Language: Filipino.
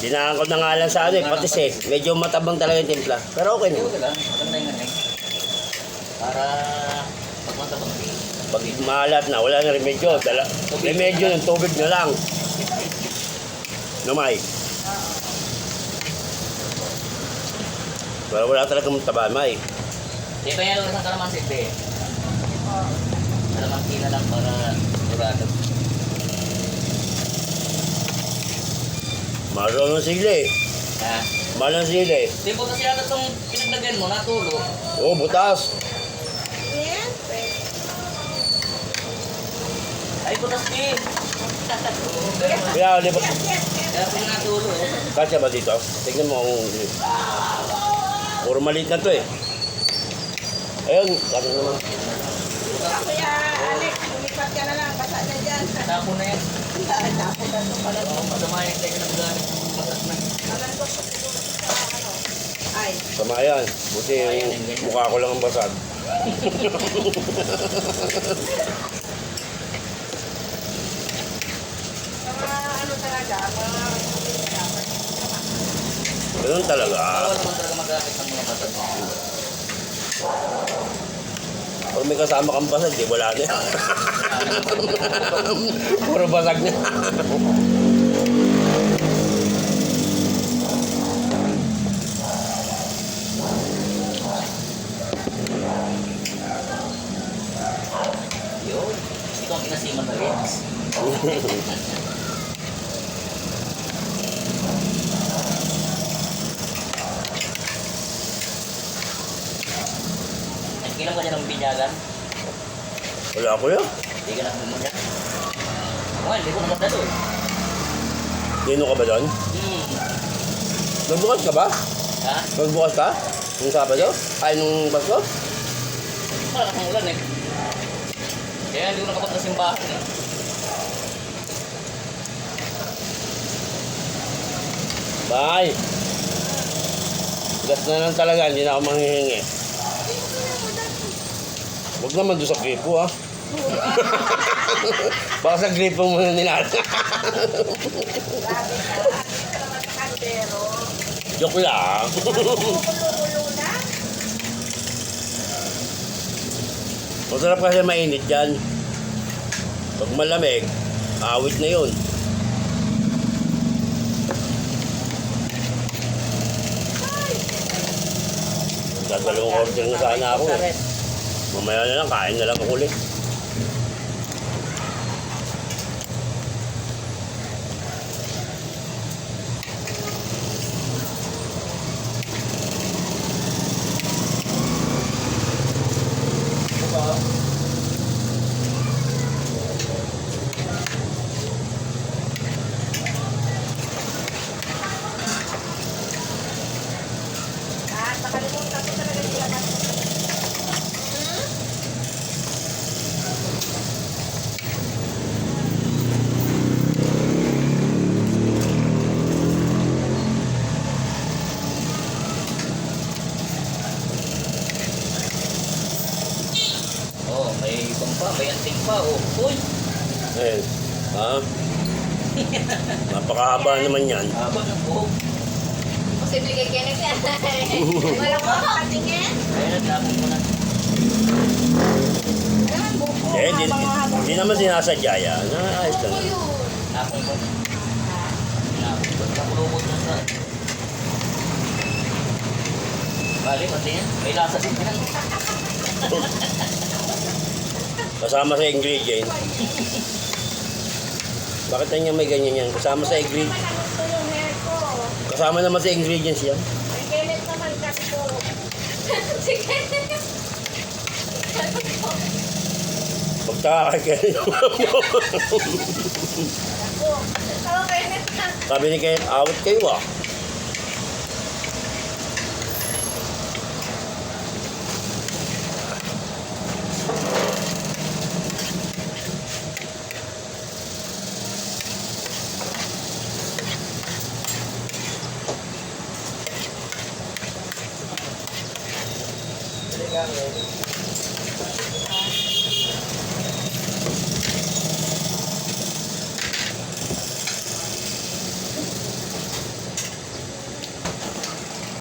Dinaan ko na nga lang sa ano eh, patis eh. Medyo matabang talaga yung timpla. Pero okay na. Okay lang. Maganda yung ganun. Para pag matabang Pag maalat na, wala na remedyo. Remedyo ng tubig na lang. Namay. Pero wala talagang taba, may. Di pa yan ng kalamansi, be. Kalamansi na lang para durado. Mahal ng sili. Ha? Mahal ng sili. Di po kasi ano itong pinaglagyan mo, natulo. Oo, butas. Ay, butas din. Kaya, di ba? Kaya po natulo. Kasya ba dito? Tignan mo kung... Puro maliit na to eh. Ayun, sabi naman. Kuya Alex, lumipat ka na lang, basa na dyan. Tapo na yan. Tapo na ito pala. Oo, madamayan tayo ng gamit. Masas na. Alam ko sa siguro sa ano. Ay, Tama yan. Buti yung mukha ko lang ang basag. mga ano talaga, mga dapat. Ganun talaga. Bawal naman talaga magamit ng mga basag. Pag may kasama kang basag, di wala na yan. Puro basag na. Yun. Ito ang kinasiman na rin. Nagkilang ka niya ng binyagan? Wala ko yan. Hindi ka nakabumanya? Oo, hindi ko maganda doon. Dino ka ba doon? Nagbukas ka ba? Ha? Nagbukas ka? Nung Sabado? Ay, nung Pasko? Wala kasang ulan eh. Kaya hindi ko nakapunta sa simbahan eh. Bye! Gas na lang talaga, hindi na ako manghihingi. Huwag naman doon sa gripo ha. Baka sa gripo mo na nila. Grabe ka, hindi ka naman sa kaldero. Joke lang. Kulo-kulo na. Masarap kasi mainit dyan. Pag malamig, awit na yun. Dadalawang order na sana ako eh. Mamaya na lang, kain na lang ako ulit. Ah, nakalimutan ko talaga yung lakas. Oo, may ibang pa, may anting pa. Oh, uy! Ayun. Ha? Napakahaba naman yan. Haba ng buhok. Posible kay Kenneth yan. Wala ko makatingin. Kaya nagtapon mo na. Alam mo, buko. Eh, di naman sinasadya yan. Ayos lang. Napon ko. Napon ko. Napulubot na sa... Bali, pati yan. May lasa din yan. Kasama sa ingredient. Bakit niya may ganyan yan? Kasama sa ingredient. Gusto yung hair ko. Kasama naman sa ingredients yan. May kelet naman kasi ko. Si Kenneth. Pagkakakay Ako. Ako, Kenneth na. Sabi ni Kenneth, awat kayo ah. Sige,